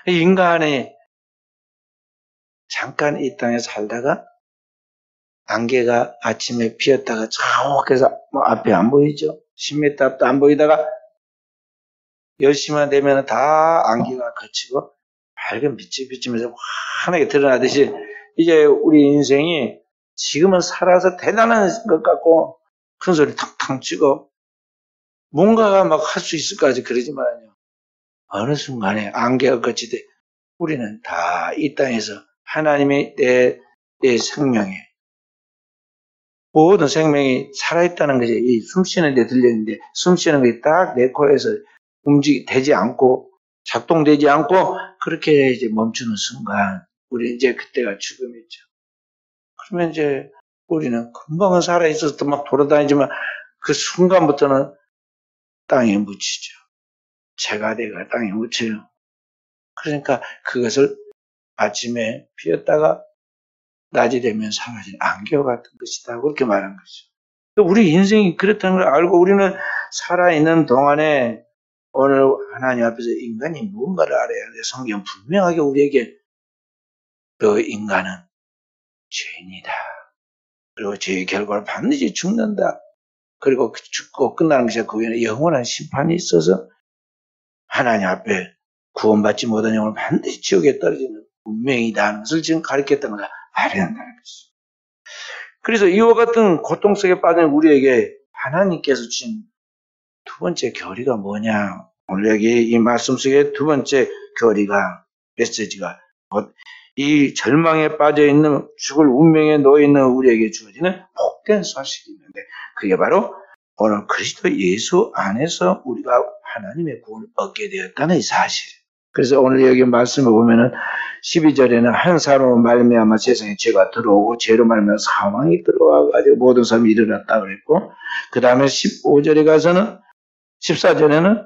인간이 잠깐 이 땅에 살다가 안개가 아침에 피었다가 저기서 뭐 앞에 안 보이죠. 10m 앞도 안 보이다가 10시만 되면 다 안개가 거치고 밝은 빛이 비치면서 환하게 드러나듯이 이제 우리 인생이 지금은 살아서 대단한 것 같고 큰 소리 탕탕 치고 뭔가가 막 할 수 있을까지 그러지만요. 어느 순간에 안개가 거치되 우리는 다 이 땅에서 하나님의 내 생명에 모든 생명이 살아있다는 것이 이 숨쉬는 데 들렸는데 숨쉬는 것이 딱 내 코에서 되지 않고 작동되지 않고 그렇게 이제 멈추는 순간 우리 이제 그때가 죽음이죠. 그러면 이제 우리는 금방은 살아있어서 막 돌아다니지만 그 순간부터는 땅에 묻히죠. 체가되가 땅에 묻혀요. 그러니까 그것을 아침에 피었다가 낮이 되면 사라진 안개 같은 것이다. 그렇게 말한 거죠. 우리 인생이 그렇다는 걸 알고 우리는 살아있는 동안에 오늘 하나님 앞에서 인간이 무언가를 알아야 돼. 성경 분명하게 우리에게 그 인간은 죄인이다. 그리고 죄의 결과를 반드시 죽는다. 그리고 죽고 끝나는 것이 그 위에 영원한 심판이 있어서 하나님 앞에 구원받지 못한 영혼을 반드시 지옥에 떨어지는 운명이다 하는 것을 지금 가르쳤다는 걸 알아야 한다는 것이죠. 그래서 이와 같은 고통 속에 빠진 우리에게 하나님께서 주신 두 번째 교리가 뭐냐? 오늘 여기 이 말씀 속에 두 번째 교리가 메시지가 이 절망에 빠져 있는 죽을 운명에 놓여 있는 우리에게 주어지는 복된 소식이 있는데 그게 바로 오늘 그리스도 예수 안에서 우리가 하나님의 구원을 얻게 되었다는 이 사실. 그래서 오늘 여기 말씀을 보면은 12절에는 한 사람으로 말미암아 세상에 죄가 들어오고 죄로 말미암아 사망이 들어와 가지고 모든 사람이 일어났다 그랬고 그 다음에 15절에 가서는 14절에는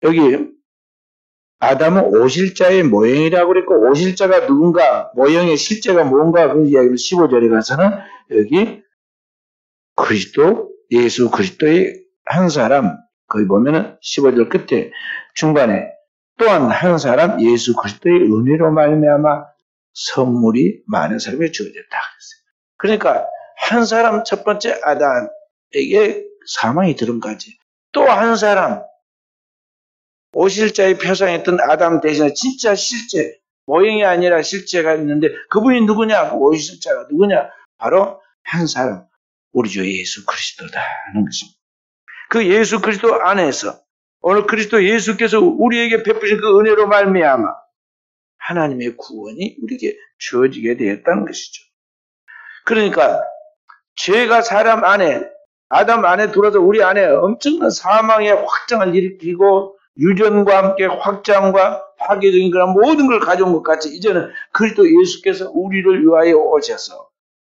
여기 아담은 오실자의 모형이라고 그랬고 오실자가 누군가 모형의 실제가 뭔가 그 이야기를 15절에 가서는 여기 그리스도 예수 그리스도의 한 사람 거기 보면은 15절 끝에 중간에 또한 한 사람 예수 그리스도의 은혜로 말미암아 선물이 많은 사람에게 주어졌다 그랬어요. 그러니까 한 사람 첫 번째 아담에게 사망이 들은까지 또 한 사람 오실자의 표상했던 아담 대신에 진짜 실제 모형이 아니라 실제가 있는데 그분이 누구냐? 오실자가 누구냐? 바로 한 사람 우리 주 예수 그리스도다 하는 것입니다. 그 예수 그리스도 안에서 오늘 그리스도 예수께서 우리에게 베푸신 그 은혜로 말미암아 하나님의 구원이 우리에게 주어지게 되었다는 것이죠. 그러니까 죄가 사람 안에 아담 안에 들어서 우리 안에 엄청난 사망의 확장을 일으키고 유전과 함께 확장과 파괴적인 그런 모든 걸 가져온 것 같이 이제는 그리스도 예수께서 우리를 위하여 오셔서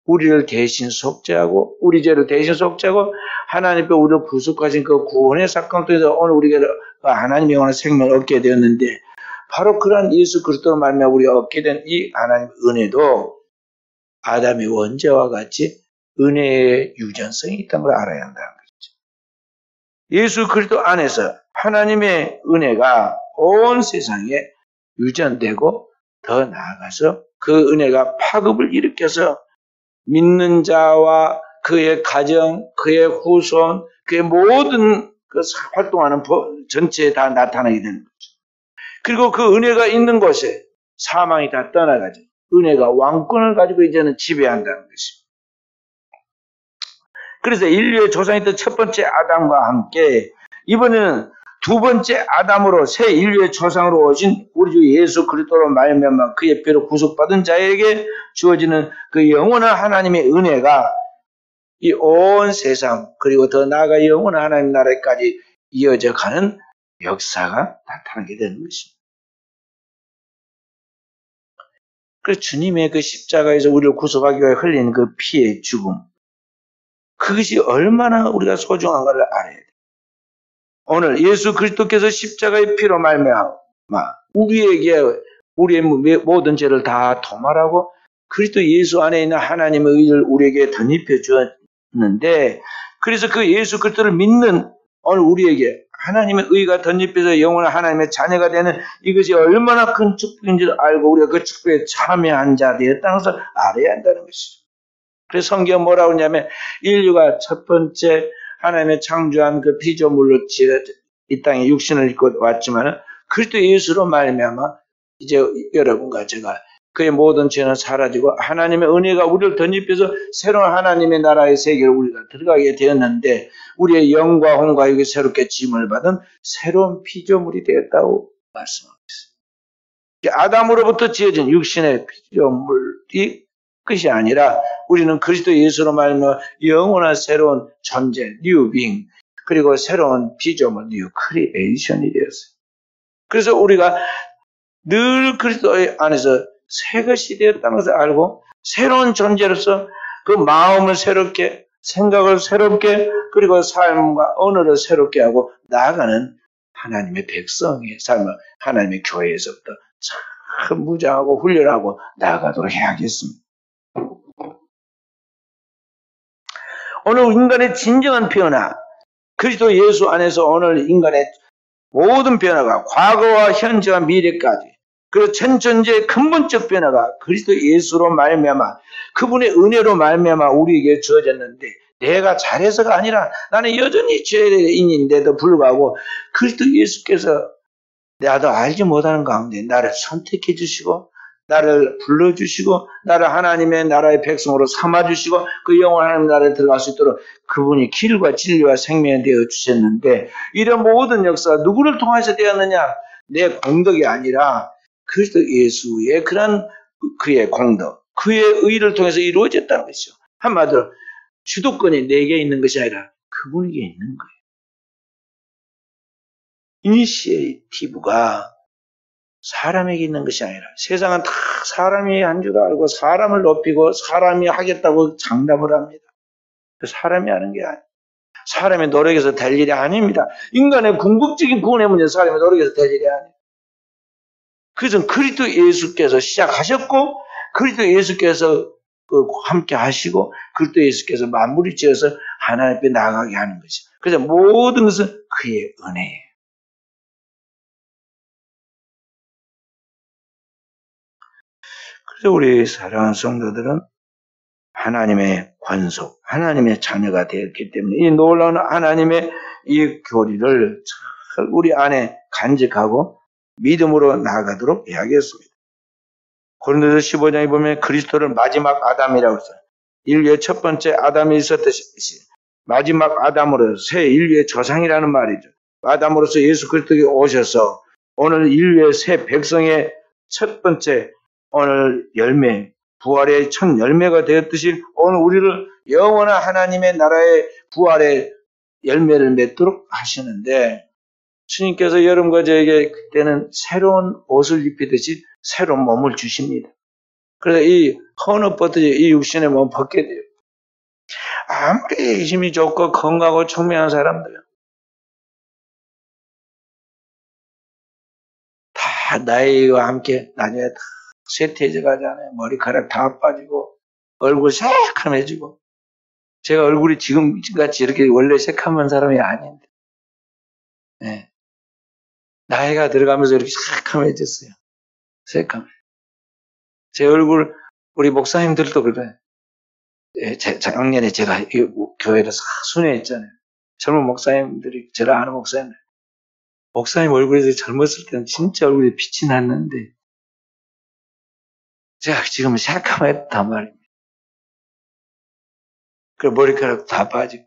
우리를 대신 속죄하고 우리 죄를 대신 속죄하고 하나님 앞에 우리를 구속하신 그 구원의 사건을 통해서 오늘 우리가 하나님의 영원한 생명을 얻게 되었는데 바로 그러한 예수 그리스도로 말미암아 우리가 얻게 된 이 하나님의 은혜도 아담의 원죄와 같이 은혜의 유전성이 있다는 걸 알아야 한다는 거죠. 예수 그리스도 안에서 하나님의 은혜가 온 세상에 유전되고 더 나아가서 그 은혜가 파급을 일으켜서 믿는 자와 그의 가정, 그의 후손, 그의 모든 그 활동하는 전체에 다 나타나게 되는 거죠. 그리고 그 은혜가 있는 곳에 사망이 다 떠나가죠. 은혜가 왕권을 가지고 이제는 지배한다는 것입니다. 그래서 인류의 조상이었던 첫 번째 아담과 함께 이번에는 두 번째 아담으로 새 인류의 조상으로 오신 우리 주 예수 그리스도로 말미암아 그의 피로 구속받은 자에게 주어지는 그 영원한 하나님의 은혜가 이 온 세상 그리고 더 나아가 영원한 하나님 나라까지 이어져 가는 역사가 나타나게 되는 것입니다. 그래서 주님의 그 십자가에서 우리를 구속하기 위해 흘린 그 피의 죽음 그것이 얼마나 우리가 소중한가를 알아야 돼요. 오늘 예수 그리스도께서 십자가의 피로 말미암아 우리에게 우리의 모든 죄를 다 도말하고 그리스도 예수 안에 있는 하나님의 의를 우리에게 덧입혀 주었는데 그래서 그 예수 그리스도를 믿는 오늘 우리에게 하나님의 의가 덧입혀서 영원한 하나님의 자녀가 되는 이것이 얼마나 큰 축복인지를 알고 우리가 그 축복에 참여한 자 되었다는 것을 알아야 한다는 것이죠. 그래서 성경 뭐라고 하냐면 인류가 첫 번째 하나님의 창조한 그 피조물로 이 땅에 육신을 입고 왔지만 그리스도 예수로 말미암아 이제 여러분과 제가 그의 모든 죄는 사라지고 하나님의 은혜가 우리를 덧입혀서 새로운 하나님의 나라의 세계를 우리가 들어가게 되었는데 우리의 영과 혼과 육이 새롭게 지음을 받은 새로운 피조물이 되었다고 말씀하고 있습니다. 아담으로부터 지어진 육신의 피조물이 끝이 아니라 우리는 그리스도 예수로 말하며 영원한 새로운 존재, 뉴빙, 그리고 새로운 피조물, 뉴 크리에이션이 되었어요. 그래서 우리가 늘 그리스도 안에서 새 것이 되었다는 것을 알고 새로운 존재로서 그 마음을 새롭게, 생각을 새롭게, 그리고 삶과 언어를 새롭게 하고 나아가는 하나님의 백성의 삶을 하나님의 교회에서부터 참 무장하고 훈련하고 나아가도록 해야겠습니다. 오늘 인간의 진정한 변화, 그리스도 예수 안에서 오늘 인간의 모든 변화가 과거와 현재와 미래까지 그리고 천천지의 근본적 변화가 그리스도 예수로 말미암아 그분의 은혜로 말미암아 우리에게 주어졌는데 내가 잘해서가 아니라 나는 여전히 죄인인데도 불구하고 그리스도 예수께서 나도 알지 못하는 가운데 나를 선택해 주시고 나를 불러주시고 나를 하나님의 나라의 백성으로 삼아주시고 그 영원 하나님 나라에 들어갈 수 있도록 그분이 길과 진리와 생명이 되어 주셨는데 이런 모든 역사가 누구를 통해서 되었느냐? 내 공덕이 아니라 그리스도 예수의 그런 그의 공덕, 그의 의를 통해서 이루어졌다는 것이죠. 한마디로 주도권이 내게 있는 것이 아니라 그분에게 있는 거예요. 이니시에이티브가 사람에게 있는 것이 아니라 세상은 다 사람이 한 줄 알고 사람을 높이고 사람이 하겠다고 장담을 합니다. 사람이 하는 게 아니에요. 사람의 노력에서 될 일이 아닙니다. 인간의 궁극적인 구원의 문제는 사람의 노력에서 될 일이 아니에요. 그것은 그리스도 예수께서 시작하셨고 그리스도 예수께서 함께 하시고 그리스도 예수께서 마무리 지어서 하나님 앞에 나아가게 하는 것이죠. 그래서 모든 것은 그의 은혜예요. 그래서 우리 사랑하는 성도들은 하나님의 권속, 하나님의 자녀가 되었기 때문에 이 놀라운 하나님의 이 교리를 우리 안에 간직하고 믿음으로 나아가도록 해야겠습니다. 고린도서 15장에 보면 그리스도를 마지막 아담이라고 했어요. 인류의 첫 번째 아담이 있었듯이 마지막 아담으로 새 인류의 조상이라는 말이죠. 아담으로서 예수 그리스도가 오셔서 오늘 인류의 새 백성의 첫 번째 오늘 열매, 부활의 첫 열매가 되었듯이 오늘 우리를 영원한 하나님의 나라의 부활의 열매를 맺도록 하시는데 주님께서 여러분과 저에게 그때는 새로운 옷을 입히듯이 새로운 몸을 주십니다. 그래서 이 헌옷 이 육신의 몸을 벗게 돼요. 아무리 힘이 좋고 건강하고 청명한 사람들 다 나이와 함께 나중에 다 쇠퇴해져 가잖아요. 머리카락 다 빠지고 얼굴 새카매지고 제가 얼굴이 지금같이 이렇게 원래 새카만 사람이 아닌데 네. 나이가 들어가면서 이렇게 새카매졌어요. 새카매. 제 얼굴 우리 목사님들도 그래요. 예, 작년에 제가 교회를 싹 순회했잖아요. 젊은 목사님들이 제가 아는 목사님 얼굴에서 젊었을 때는 진짜 얼굴에 빛이 났는데 제가 지금은 새카맣단 말입니다. 그 머리카락 다 빠지고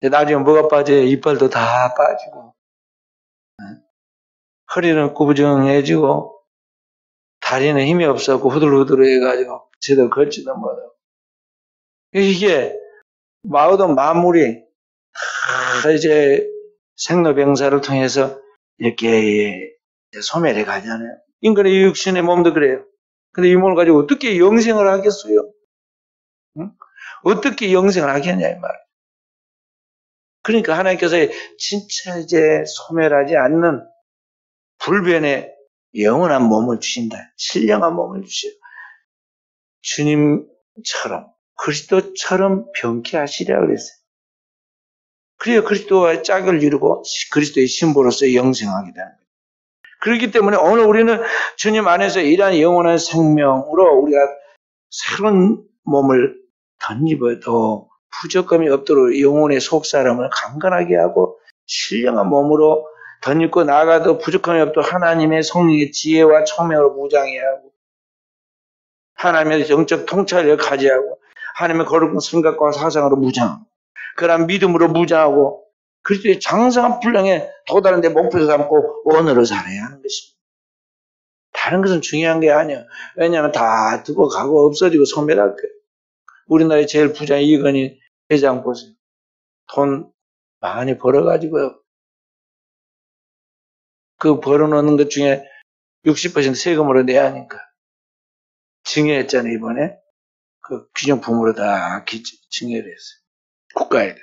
나중에 뭐가 빠져요? 이빨도 다 빠지고 허리는 구부정해지고 다리는 힘이 없었고 후들후들해가지고 제대로 걷지도 못하고 이게 모든 만물이 다 이제 생로병사를 통해서 이렇게 소멸해 가잖아요. 인간의 육신의 몸도 그래요. 근데 이 몸을 가지고 어떻게 영생을 하겠어요? 응? 어떻게 영생을 하겠냐 이 말이에요. 그러니까 하나님께서 진짜 이제 소멸하지 않는 불변의 영원한 몸을 주신다. 신령한 몸을 주셔요. 주님처럼 그리스도처럼 병쾌하시리라 그랬어요. 그래야 그리스도와의 짝을 이루고 그리스도의 신부로서 영생하게 되는 거예요. 그렇기 때문에 오늘 우리는 주님 안에서 이러한 영원한 생명으로 우리가 새로운 몸을 덧입어도 부족함이 없도록 영혼의 속사람을 강건하게 하고 신령한 몸으로 덧입고 나아가도 부족함이 없도 하나님의 성령의 지혜와 총명으로 무장해야 하고, 하나님의 영적 통찰력을 가져하고, 하나님의 거룩한 생각과 사상으로 무장하고, 그런 믿음으로 무장하고, 그리스도의 장성한 분량에 도달하는 데 목표를 삼고 원으로 살아야 하는 것입니다. 다른 것은 중요한 게 아니에요. 왜냐하면 다 두고 가고 없어지고 소멸할 거예요. 우리나라의 제일 부자 이건희 회장 보세요. 돈 많이 벌어가지고요. 그 벌어놓는 것 중에 60% 세금으로 내야 하니까. 증여했잖아요, 이번에. 그 기념품으로 다 증여를 했어요. 국가에.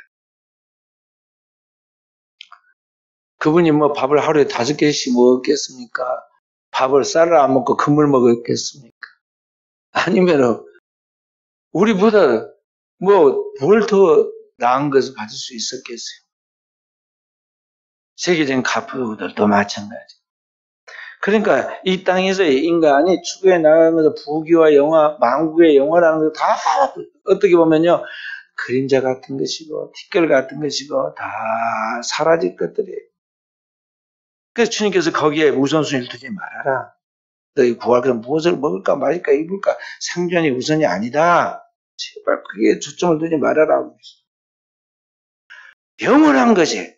그분이 뭐 밥을 하루에 5개씩 먹었겠습니까? 밥을 쌀을 안 먹고 금을 먹었겠습니까? 아니면은, 우리보다 뭐, 뭘 더 나은 것을 받을 수 있었겠어요? 세계적인 가부들도 마찬가지. 그러니까 이 땅에서의 인간이 추구해 나가는 것은 부귀와 영화, 만국의 영화라는 것 다 어떻게 보면요. 그림자 같은 것이고, 티끌 같은 것이고, 다 사라질 것들이에요. 그래서 주님께서 거기에 우선순위를 두지 말아라. 너희 구할까 무엇을 먹을까 마실까 입을까 생존이 우선이 아니다. 제발 그게 초점을 두지 말아라. 영원한 것이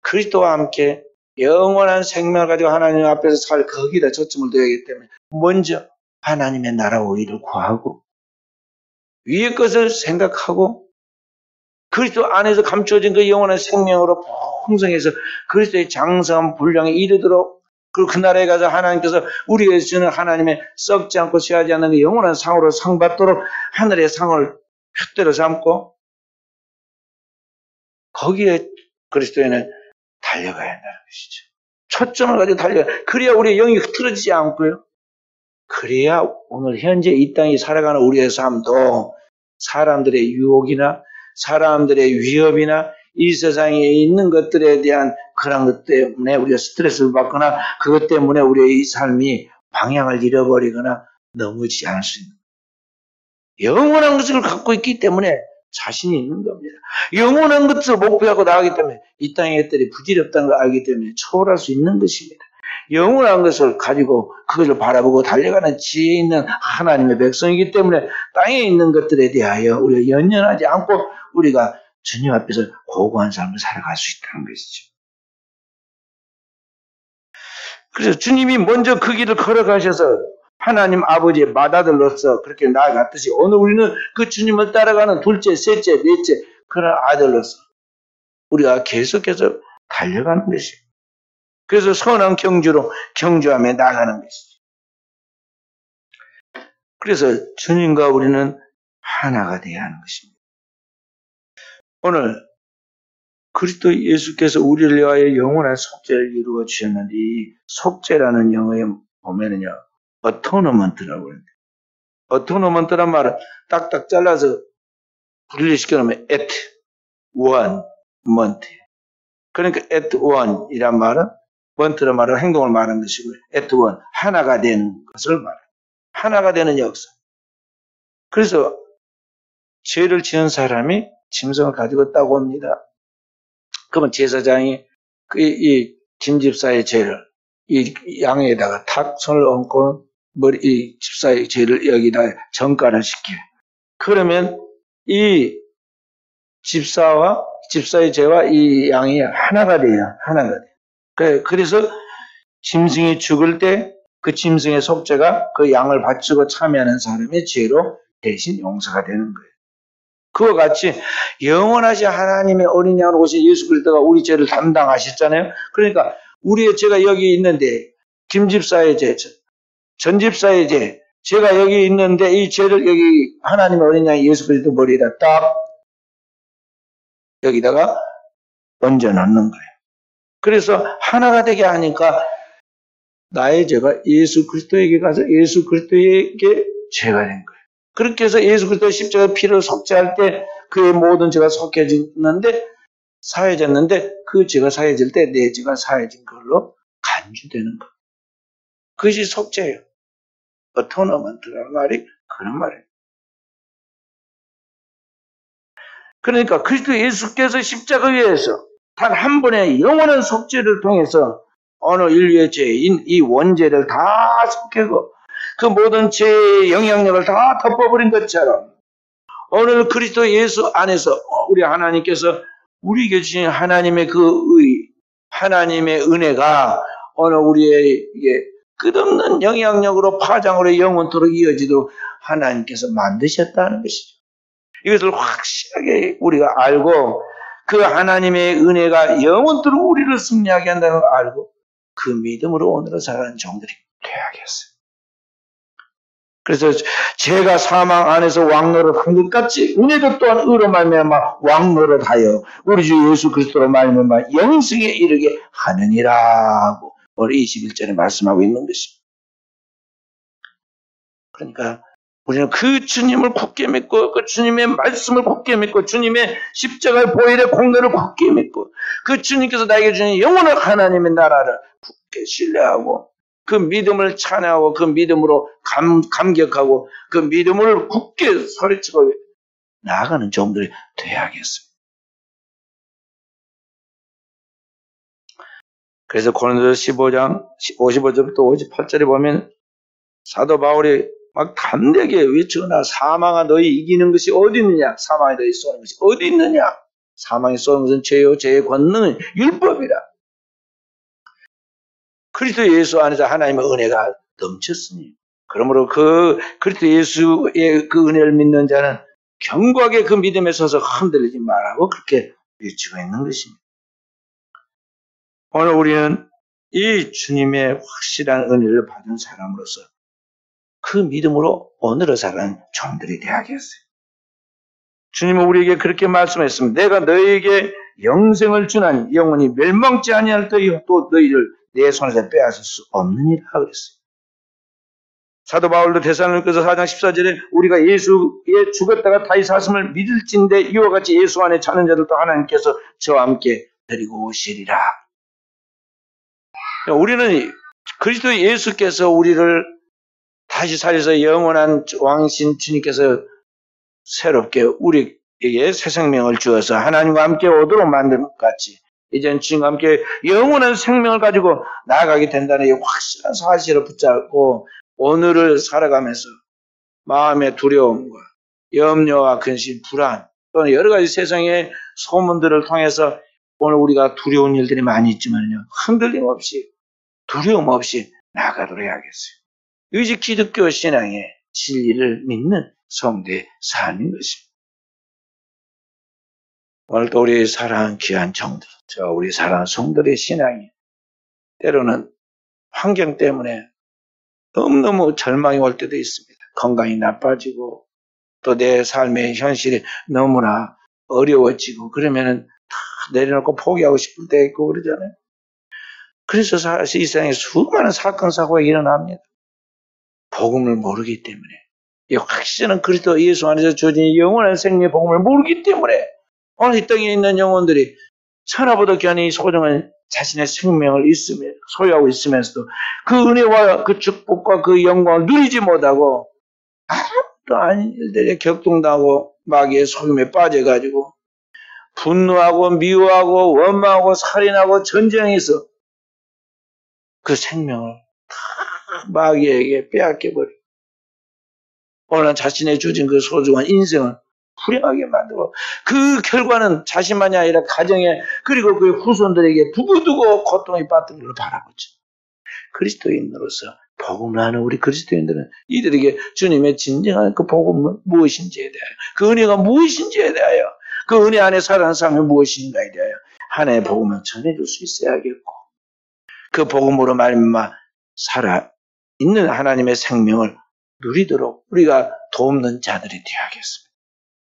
그리스도와 함께 영원한 생명을 가지고 하나님 앞에서 살 거기다 초점을 둬야 하기 때문에 먼저 하나님의 나라와 의를 구하고 위의 것을 생각하고 그리스도 안에서 감추어진 그 영원한 생명으로 풍성해서 그리스도의 장성한 분량에 이르도록 그리고 그 나라에 가서 하나님께서 우리에게 주는 하나님의 썩지 않고 쇠하지 않는 그 영원한 상으로 상받도록 하늘의 상을 표대로 삼고 거기에 그리스도에는 달려가야 한다는 것이죠. 초점을 가지고 달려가. 그래야 우리의 영이 흐트러지지 않고요. 그래야 오늘 현재 이 땅에 살아가는 우리의 삶도 사람들의 유혹이나 사람들의 위협이나 이 세상에 있는 것들에 대한 그런 것 때문에 우리가 스트레스를 받거나 그것 때문에 우리의 이 삶이 방향을 잃어버리거나 넘어지지 않을 수 있는 영원한 것을 갖고 있기 때문에 자신이 있는 겁니다. 영원한 것을 목표하고 나가기 때문에 이 땅의 것들이 부질없다는 걸 알기 때문에 초월할 수 있는 것입니다. 영원한 것을 가지고 그것을 바라보고 달려가는 지혜 있는 하나님의 백성이기 때문에 땅에 있는 것들에 대하여 우리가 연연하지 않고 우리가 주님 앞에서 고고한 삶을 살아갈 수 있다는 것이죠. 그래서 주님이 먼저 그 길을 걸어가셔서 하나님 아버지의 맏아들로서 그렇게 나아갔듯이 오늘 우리는 그 주님을 따라가는 둘째, 셋째, 넷째 그런 아들로서 우리가 계속해서 달려가는 것이에요. 그래서 선한 경주로 경주하며 나가는 것이죠. 그래서 주님과 우리는 하나가 되어야 하는 것입니다. 오늘 그리스도 예수께서 우리를 위하여 영원한 속죄를 이루어 주셨는데 이 속죄라는 영어에 보면은요. 어토너먼트라고 해요. 어토너먼트란 말은 딱딱 잘라서 분리시켜 놓으면 at one month. 그러니까 at one 이란 말은 month란 말은 행동을 말하는 것이고 at one 하나가 되는 것을 말해요. 하나가 되는 역사. 그래서 죄를 지은 사람이 짐승을 가지고 있다고 합니다. 그러면 제사장이 이 짐집사의 죄를 이 양에다가 탁 손을 얹고 이 집사의 죄를 여기다 전가를 시켜요. 그러면 이 집사의 죄와 이 양이 하나가 돼요. 하나가 돼요. 그래서 짐승이 죽을 때 그 짐승의 속죄가 그 양을 바치고 참여하는 사람의 죄로 대신 용서가 되는 거예요. 그와 같이 영원하신 하나님의 어린 양으로 오신 예수 그리스도가 우리 죄를 담당하셨잖아요. 그러니까 우리의 죄가 여기 있는데 김집사의 죄, 전집사의 죄, 죄가 여기 있는데 이 죄를 여기 하나님의 어린 양 예수 그리스도 머리에다 딱 여기다가 얹어 놓는 거예요. 그래서 하나가 되게 하니까 나의 죄가 예수 그리스도에게 가서 예수 그리스도에게 죄가 된 거예요. 그렇게 해서 예수 그리스도의 십자가 피를 속죄할 때 그의 모든 죄가 속해졌는데 사해졌는데 그 죄가 사해질 때 내 죄가 사해진 걸로 간주되는 거. 그것이 속죄예요. 어토너먼트라는 말이 그런 말이에요. 그러니까 그리스도 예수께서 십자가 위에서 단 한 번의 영원한 속죄를 통해서 어느 인류의 죄인 이 원죄를 다 섞이고 그 모든 죄의 영향력을 다 덮어버린 것처럼 오늘 그리스도 예수 안에서 우리 하나님께서 우리에게 주신 하나님의 하나님의 은혜가 오늘 우리에게 끝없는 영향력으로 파장으로 영원토록 이어지도록 하나님께서 만드셨다는 것이죠. 이것을 확실하게 우리가 알고 그 하나님의 은혜가 영원토록 우리를 승리하게 한다는 걸 알고 그 믿음으로 오늘을 살아가는 종들이 되어야겠어요. 그래서 죄가 사망 안에서 왕노릇 한 것 같이 은혜도 또한 의로 말미암아 왕노릇하여 우리 주 예수 그리스도로 말미암아 영생에 이르게 하느니라고 오늘 21절에 말씀하고 있는 것입니다. 그러니까 우리는 그 주님을 굳게 믿고 그 주님의 말씀을 굳게 믿고 주님의 십자가의 보혈의 공로를 굳게 믿고 그 주님께서 나에게 주신 영원한 하나님의 나라를 굳게 신뢰하고 그 믿음을 찬양하고 그 믿음으로 감격하고 그 믿음을 굳게 소리치고 나아가는 종들이 되어야겠습니다. 그래서 고린도서 15장 55절부터 58절에 보면 사도 바울이 막 담대하게 외치거나 사망아 너희 이기는 것이 어디 있느냐? 사망이 너희 쏘는 것이 어디 있느냐? 사망이 쏘는 것은 죄요 죄의 권능은 율법이라. 그리스도 예수 안에서 하나님의 은혜가 넘쳤으니 그러므로 그 그리스도 예수의 그 은혜를 믿는 자는 견고하게 그 믿음에 서서 흔들리지 말라고 그렇게 외치고 있는 것입니다. 오늘 우리는 이 주님의 확실한 은혜를 받은 사람으로서 그 믿음으로 오늘을 살아가는 종들이 되어야겠어요. 주님은 우리에게 그렇게 말씀했습니다. 내가 너희에게 영생을 주나니 영원히 멸망치 아니할 터이요 또 너희를 내 손에서 빼앗을 수 없느니라 그랬어요. 사도 바울도 데살로니가서 4장 14절에 우리가 예수에 죽었다가 다시 사심을 믿을진대 이와 같이 예수 안에 사는 자들도 하나님께서 저와 함께 데리고 오시리라. 우리는 그리스도 예수께서 우리를 다시 살려서 영원한 왕이신 주님께서 새롭게 우리에게 새 생명을 주어서 하나님과 함께 오도록 만든 것 같이 이제는 주님과 함께 영원한 생명을 가지고 나아가게 된다는 이 확실한 사실을 붙잡고 오늘을 살아가면서 마음의 두려움과 염려와 근심, 불안 또는 여러 가지 세상의 소문들을 통해서 오늘 우리가 두려운 일들이 많이 있지만요. 흔들림 없이 두려움 없이 나아가도록 해야겠어요. 이것이 기독교 신앙의 진리를 믿는 성도의 삶인 것입니다. 오늘도 우리 사랑하는 귀한 종들, 우리 사랑하는 성도의 신앙이 때로는 환경 때문에 너무너무 절망이 올 때도 있습니다. 건강이 나빠지고 또 내 삶의 현실이 너무나 어려워지고 그러면은 다 내려놓고 포기하고 싶을 때 있고 그러잖아요. 그래서 사실 이 세상에 수많은 사건 사고가 일어납니다. 복음을 모르기 때문에 이 확실한 그리스도 예수 안에서 주어진 영원한 생명의 복음을 모르기 때문에 오늘 이 땅에 있는 영혼들이 천하보다 귀한 이 소중한 자신의 생명을 소유하고 있으면서도 그 은혜와 그 축복과 그 영광을 누리지 못하고 아무도 아닌 일들에 격동당하고 마귀의 속임에 빠져가지고 분노하고 미워하고 원망하고 살인하고 전쟁해서 그 생명을 다 마귀에게 빼앗겨버리고 오늘 자신의 주진 그 소중한 인생을 불행하게 만들고 그 결과는 자신만이 아니라 가정에 그리고 그의 후손들에게 두고두고 고통이 받는 걸 바라보죠. 그리스도인으로서 복음을 하는 우리 그리스도인들은 이들에게 주님의 진정한 그 복음은 무엇인지에 대하여 그 은혜가 무엇인지에 대하여 그 은혜 안에 살아가는 삶이 무엇인가에 대하여 하나님의 복음을 전해줄 수 있어야겠고 그 복음으로 말미암아 살아있는 하나님의 생명을 누리도록 우리가 돕는 자들이 되어야겠습니다.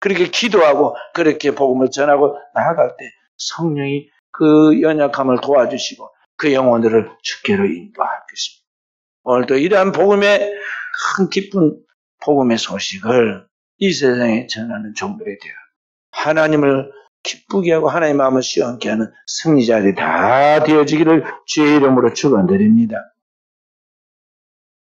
그렇게 기도하고 그렇게 복음을 전하고 나아갈 때 성령이 그 연약함을 도와주시고 그 영혼들을 주께로 인도할 것입니다. 오늘도 이러한 복음의 큰 기쁜 복음의 소식을 이 세상에 전하는 종들이 되어 하나님을 기쁘게 하고 하나님의 마음을 시원케 하는 승리자들이 다 되어지기를 주의 이름으로 축원드립니다.